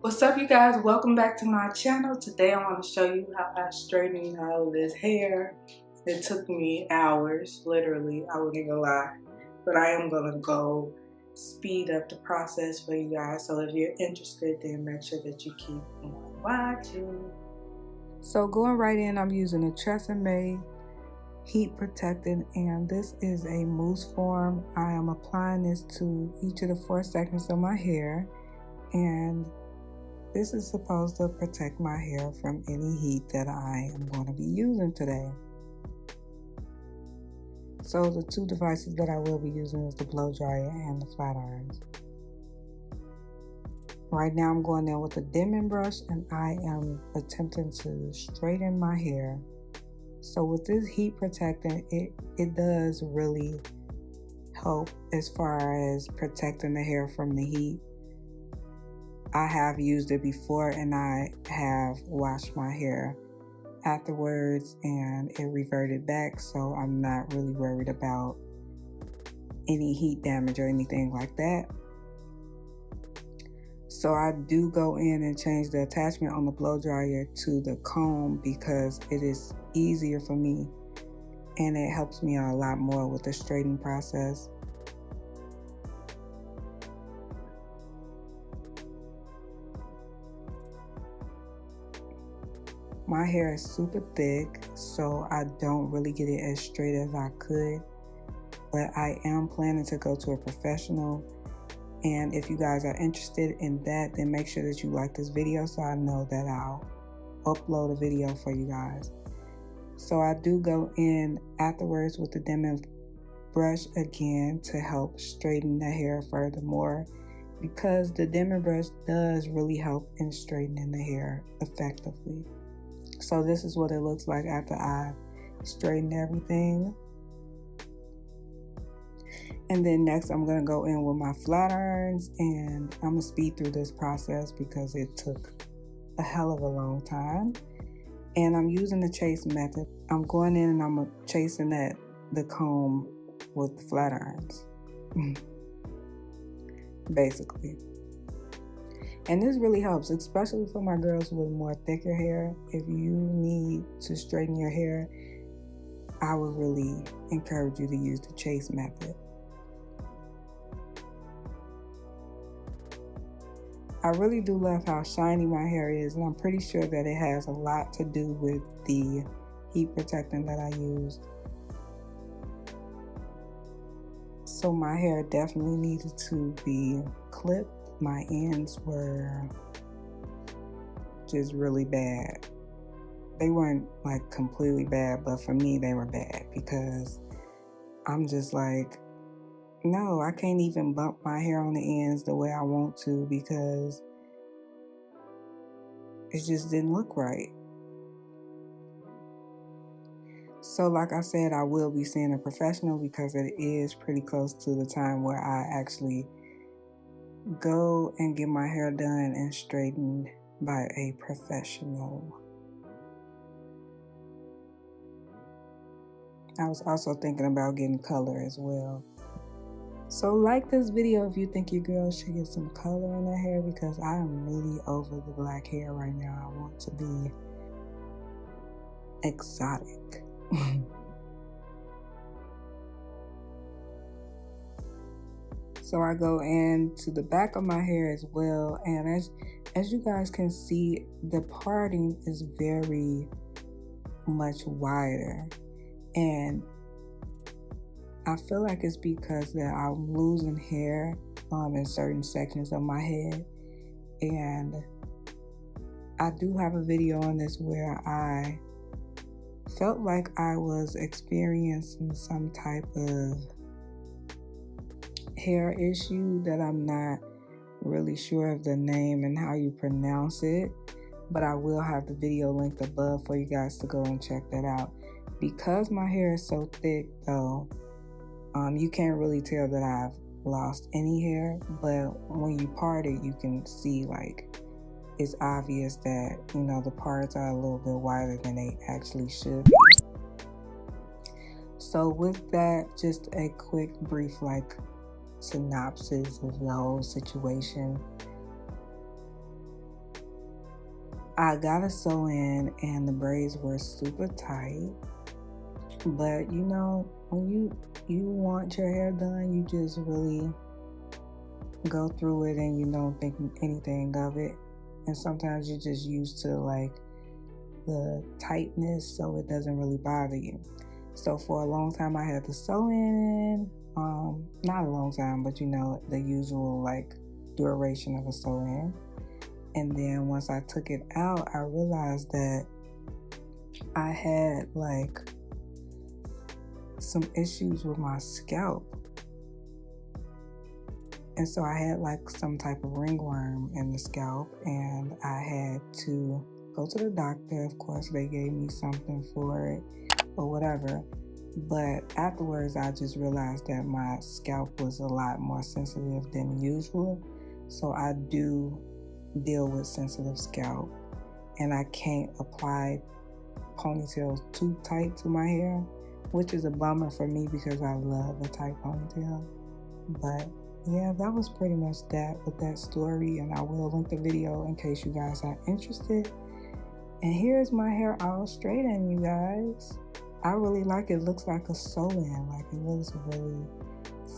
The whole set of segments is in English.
What's up, you guys? Welcome back to my channel. Today I want to show you how I straighten out this hair. It took me hours, literally, I wouldn't even lie. But I am going to go speed up the process for you guys. So if you're interested, then make sure that you keep on watching. So going right in, I'm using a Tresemme heat protectant, and this is a mousse form. I am applying this to each of the 4 segments of my hair, and this is supposed to protect my hair from any heat that I am going to be using today. So the 2 devices that I will be using is the blow dryer and the flat irons. Right now I'm going in with a dimming brush and I am attempting to straighten my hair. So with this heat protectant, it does really help as far as protecting the hair from the heat. I have used it before and I have washed my hair afterwards and it reverted back, so I'm not really worried about any heat damage or anything like that. So I do go in and change the attachment on the blow dryer to the comb because it is easier for me and it helps me out a lot more with the straightening process. My hair is super thick, so I don't really get it as straight as I could, but I am planning to go to a professional. And if you guys are interested in that, then make sure that you like this video so I know that I'll upload a video for you guys. So I do go in afterwards with the dimming brush again to help straighten the hair furthermore, because the dimming brush does really help in straightening the hair effectively. So this is what it looks like after I straighten everything. And then next I'm going to go in with my flat irons, and I'm going to speed through this process because it took a hell of a long time. And I'm using the chase method. I'm going in and I'm chasing the comb with the flat irons, basically. And this really helps, especially for my girls with more thicker hair. If you need to straighten your hair, I would really encourage you to use the chase method. I really do love how shiny my hair is, and I'm pretty sure that it has a lot to do with the heat protectant that I used. So my hair definitely needed to be clipped. My ends were just really bad. They weren't like completely bad, but for me they were bad because I'm just like, no, I can't even bump my hair on the ends the way I want to because it just didn't look right. So like I said, I will be seeing a professional because it is pretty close to the time where I actually go and get my hair done and straightened by a professional. I was also thinking about getting color as well. So like this video if you think your girl should get some color in her hair, because I am really over the black hair right now. I want to be exotic. So I go into the back of my hair as well, and as you guys can see, the parting is very much wider, and I feel like it's because that I'm losing hair in certain sections of my head, and I do have a video on this where I felt like I was experiencing some type of hair issue that I'm not really sure of the name and how you pronounce it, but I will have the video linked above for you guys to go and check that out. Because my hair is so thick though, you can't really tell that I've lost any hair, but when you part it, you can see like it's obvious that, you know, the parts are a little bit wider than they actually should be. So with that, just a quick brief like synopsis of the whole situation. I got a sew in and the braids were super tight. But you know, when you want your hair done, you just really go through it and you don't think anything of it. And sometimes you're just used to like the tightness, so it doesn't really bother you. So for a long time I had the sew in, not a long time, but you know, the usual like duration of a sew in. And then once I took it out, I realized that I had like some issues with my scalp. And so I had like some type of ringworm in the scalp, and I had to go to the doctor. Of course, they gave me something for it or whatever. But afterwards, I just realized that my scalp was a lot more sensitive than usual. So I do deal with sensitive scalp, and I can't apply ponytails too tight to my hair, which is a bummer for me because I love a tight ponytail. But yeah, that was pretty much that with that story, and I will link the video in case you guys are interested. And here's my hair all straightened, you guys. I really like it. It looks like a sew-in, like it looks really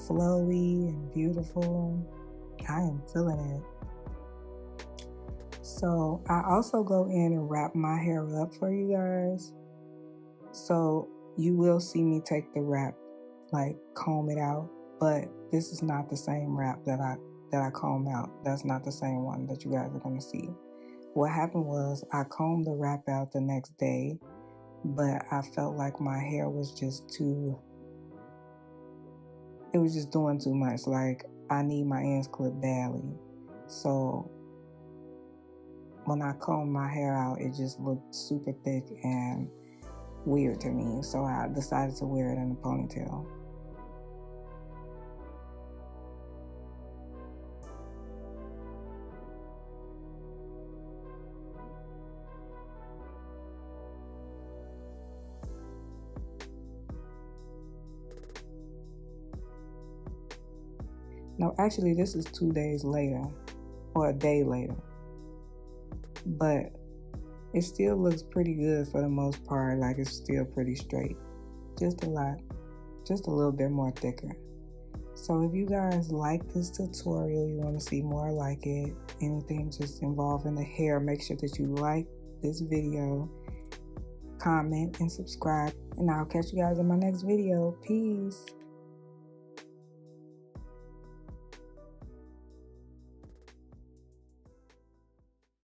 flowy and beautiful. I am feeling it. So I also go in and wrap my hair up for you guys. So you will see me take the wrap, like comb it out, but this is not the same wrap that I comb out. That's not the same one that you guys are gonna see. What happened was I combed the wrap out the next day, but I felt like my hair was just it was just doing too much. Like I need my ends clipped badly. So when I combed my hair out, it just looked super thick and weird to me. So I decided to wear it in a ponytail. No, actually, this is 2 days later, or a day later. But it still looks pretty good for the most part. Like it's still pretty straight. Just a little bit more thicker. So if you guys like this tutorial, you want to see more like it, anything just involving the hair, make sure that you like this video, comment, and subscribe. And I'll catch you guys in my next video. Peace.